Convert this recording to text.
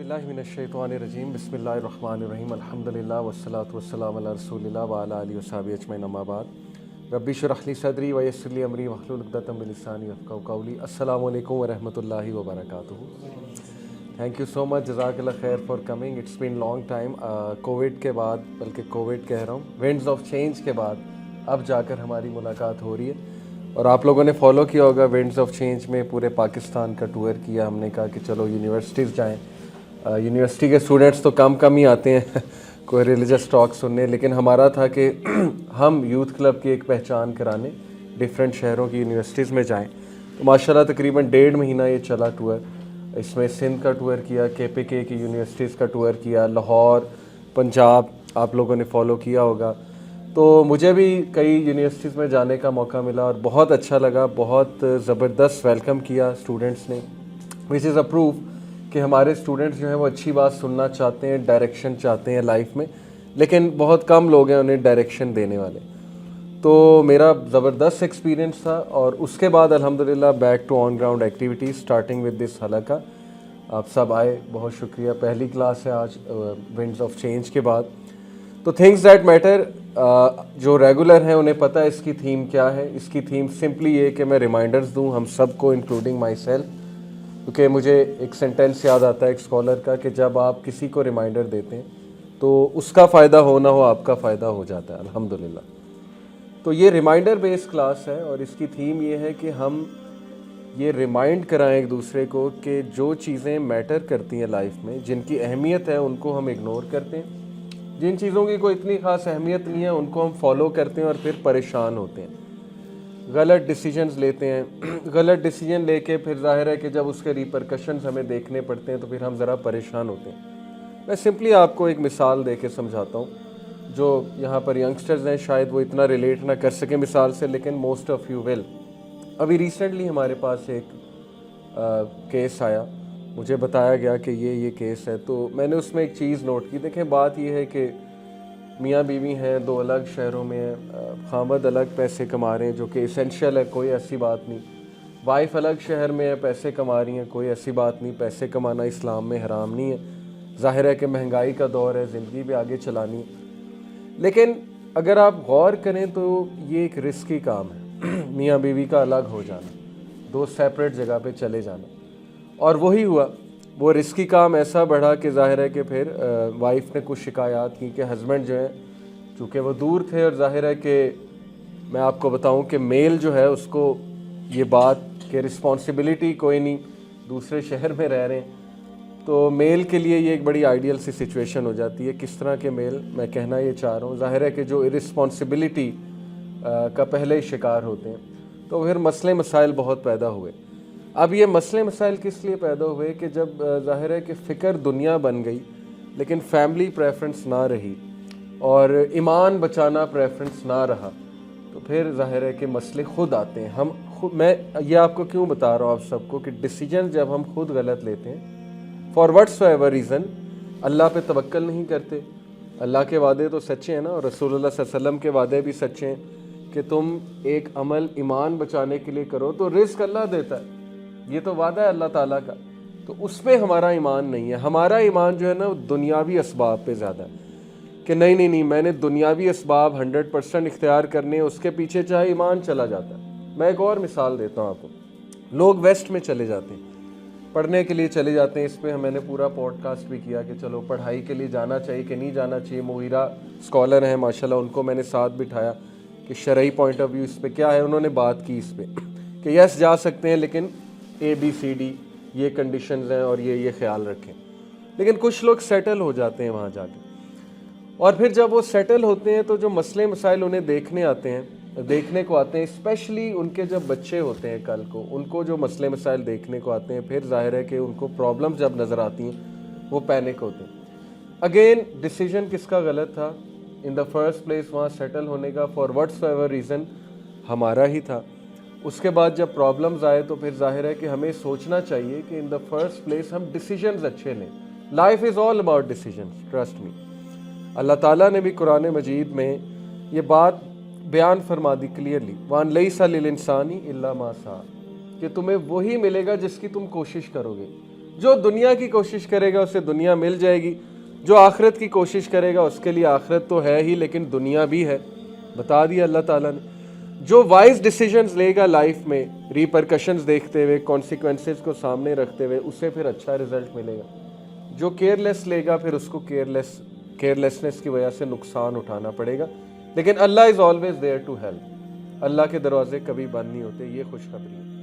बिल्लाहि मिनश्शैतानिर्रजीम बिस्मिल्लाहिर्रहमानिर्रहीम अल्हम्दुलिल्लाह वस्सलातु वस्सलामु अला रसूलिल्लाह व अला आलिहि वसहबिहि अजमईन अम्मा बाद रब्बि इश्रह ली सदरी व यस्सिर ली अमरी वहलुल उक़दतम मिन लिसानी यफ़क़हू क़ौली। अस्सलामु अलैकुम व रहमतुल्लाहि व बरकातुहू। थैंक यू सो मच, जज़ाकल्लाह खैर for coming. It's been long time. Covid के बाद, बल्कि कोविड कह रहा हूँ, विंड्स ऑफ चेंज के बाद अब जाकर हमारी मुलाकात हो रही है। और आप लोगों ने फॉलो किया होगा, विंड्स ऑफ चेंज में पूरे पाकिस्तान का टूर किया। हमने कहा कि चलो यूनिवर्सिटीज़ जाएं। यूनिवर्सिटी के स्टूडेंट्स तो कम ही आते हैं कोई रिलीजियस टॉक सुनने, लेकिन हमारा था कि हम यूथ क्लब की एक पहचान कराने डिफरेंट शहरों की यूनिवर्सिटीज़ में जाएं। तो माशाल्लाह तकरीबन 1.5 महीना ये चला टूर। इसमें सिंध का टूर किया, KPK की यूनिवर्सिटीज़ का टूर किया, लाहौर, पंजाब आप लोगों ने फॉलो किया होगा। तो मुझे भी कई यूनिवर्सिटीज़ में जाने का मौका मिला और बहुत अच्छा लगा। बहुत ज़बरदस्त वेलकम किया स्टूडेंट्स ने, विच इज़ अ प्रूफ कि हमारे स्टूडेंट्स जो हैं वो अच्छी बात सुनना चाहते हैं, डायरेक्शन चाहते हैं लाइफ में, लेकिन बहुत कम लोग हैं उन्हें डायरेक्शन देने वाले। तो मेरा ज़बरदस्त एक्सपीरियंस था। और उसके बाद अल्हम्दुलिल्लाह back to on ground activities, starting with this हलका। आप सब आए, बहुत शुक्रिया। पहली क्लास है आज विंड्स ऑफ चेंज के बाद। तो थिंग्स दैट मैटर, जो रेगुलर हैं उन्हें पता है इसकी थीम क्या है। इसकी थीम सिंपली ये कि मैं रिमाइंडर्स दूं हम सबको, इंक्लूडिंग माई सेल्फ, क्योंकि मुझे एक सेंटेंस याद आता है एक स्कॉलर का कि जब आप किसी को रिमाइंडर देते हैं तो उसका फ़ायदा हो ना हो, आपका फ़ायदा हो जाता है अल्हम्दुलिल्लाह। तो ये रिमाइंडर बेस्ड क्लास है और इसकी थीम ये है कि हम ये रिमाइंड कराएं एक दूसरे को कि जो चीज़ें मैटर करती हैं लाइफ में, जिनकी अहमियत है, उनको हम इग्नोर करते हैं। जिन चीज़ों की कोई इतनी ख़ास अहमियत नहीं है उनको हम फॉलो करते हैं और फिर परेशान होते हैं, गलत डिसीजंस लेते हैं। गलत डिसीजन लेके फिर जाहिर है कि जब उसके रिपरकशंस हमें देखने पड़ते हैं तो फिर हम ज़रा परेशान होते हैं। मैं सिंपली आपको एक मिसाल दे के समझाता हूँ। जो यहाँ पर यंगस्टर्स हैं शायद वो इतना रिलेट ना कर सकें मिसाल से, लेकिन मोस्ट ऑफ़ यू विल। अभी रिसेंटली हमारे पास एक केस आया, मुझे बताया गया कि ये केस है। तो मैंने उसमें एक चीज़ नोट की। देखें, बात ये है कि मियाँ बीवी हैं, 2 अलग शहरों में हैं, खामद अलग पैसे कमा रहे हैं जो कि एसेंशियल है, कोई ऐसी बात नहीं। वाइफ अलग शहर में है, पैसे कमा रही हैं, कोई ऐसी बात नहीं। पैसे कमाना इस्लाम में हराम नहीं है। ज़ाहिर है कि महंगाई का दौर है, ज़िंदगी भी आगे चलानी है। लेकिन अगर आप गौर करें तो ये एक रिस्की काम है मियाँ बीवी का अलग हो जाना, 2 सेपरेट जगह पे चले जाना। और वही हुआ, वो रिस्की काम ऐसा बढ़ा कि ज़ाहिर है कि फिर वाइफ ने कुछ शिकायत की कि हस्बैंड जो है, चूँकि वो दूर थे, और ज़ाहिर है कि मैं आपको बताऊं कि मेल जो है उसको ये बात कि रिस्पॉन्सिबिलिटी कोई नहीं, दूसरे शहर में रह रहे हैं, तो मेल के लिए ये एक बड़ी आइडियल सी सिचुएशन हो जाती है। किस तरह के मेल, मैं कहना ये चाह रहा हूँ, ज़ाहिर है कि जो इरिस्पॉन्सिबिलिटी का पहले ही शिकार होते हैं। तो फिर मसले मसाइल बहुत पैदा हुए। अब ये मसले मसाइल किस लिए पैदा हुए कि जब ज़ाहिर है कि फ़िक्र दुनिया बन गई लेकिन फैमिली प्रेफरेंस ना रही और ईमान बचाना प्रेफरेंस ना रहा, तो फिर ज़ाहिर है कि मसले खुद आते हैं। हम खुद, मैं ये आपको क्यों बता रहा हूँ आप सबको कि डिसीजन जब हम खुद गलत लेते हैं फॉर व्हाट्सएवर रीज़न, अल्लाह पे तवक्कल नहीं करते। अल्लाह के वादे तो सच्चे हैं ना, और रसूलुल्लाह सल्लल्लाहु अलैहि वसल्लम के वादे भी सच्चे हैं कि तुम एक अमल ईमान बचाने के लिए करो तो रिस्क अल्लाह देता है। ये तो वादा है अल्लाह ताला का। तो उसमें हमारा ईमान नहीं है। हमारा ईमान जो है ना, दुनियावी असबाब पे ज़्यादा है कि नहीं, मैंने दुनियावी असबाब 100% इख्तियार करने हैं, उसके पीछे चाहे ईमान चला जाता है। मैं एक और मिसाल देता हूँ आपको। लोग वेस्ट में चले जाते हैं, पढ़ने के लिए चले जाते हैं। इस पर मैंने पूरा पॉडकास्ट भी किया कि चलो पढ़ाई के लिए जाना चाहिए कि नहीं जाना चाहिए। मुगीरा स्कॉलर हैं माशाल्लाह, उनको मैंने साथ बिठाया कि शरई पॉइंट ऑफ व्यू इस पर क्या है। उन्होंने बात की इस पर कि यस जा सकते हैं, लेकिन ABCD ये कंडीशंस हैं और ये ख्याल रखें। लेकिन कुछ लोग सेटल हो जाते हैं वहाँ जाके, और फिर जब वो सेटल होते हैं तो जो मसले मसाइल उन्हें देखने को आते हैं, स्पेशली उनके जब बच्चे होते हैं कल को, उनको जो मसले मसाइल देखने को आते हैं, फिर जाहिर है कि उनको प्रॉब्लम्स जब नज़र आती हैं वो पैनिक होते हैं। अगेन, डिसीजन किसका गलत था? इन द फर्स्ट प्लेस वहाँ सेटल होने का फॉर व्हाट्सएवर रीज़न हमारा ही था। उसके बाद जब प्रॉब्लम्स आए तो फिर जाहिर है कि हमें सोचना चाहिए कि इन द फर्स्ट प्लेस हम डिसीजंस अच्छे लें। Life is all about decisions, trust me. Allah ताला ने भी कुरान मजीद में ये बात बयान फरमा दी क्लियरली, वान लैसा लिल इंसानी इल्ला मा सा, कि तुम्हें वही मिलेगा जिसकी तुम कोशिश करोगे। جو دنیا کی کوشش کرے گا اسے دنیا مل جائے گی، جو آخرت کی کوشش کرے گا اس کے لیے آخرت تو ہے ہی لیکن دنیا بھی ہے، بتا دیا اللہ تعالیٰ نے۔ جو وائز ڈیسیجنز لے گا لائف میں ریپرکشنز دیکھتے ہوئے، کانسیکوینسز کو سامنے رکھتے ہوئے، اسے پھر اچھا رزلٹ ملے گا۔ جو کیئرلیس لے گا پھر اس کو کیئرلیسنس کی وجہ سے نقصان اٹھانا پڑے گا، لیکن Allah is always there to help. Allah کے دروازے کبھی بند نہیں ہوتے، یہ خوشخبری ہے۔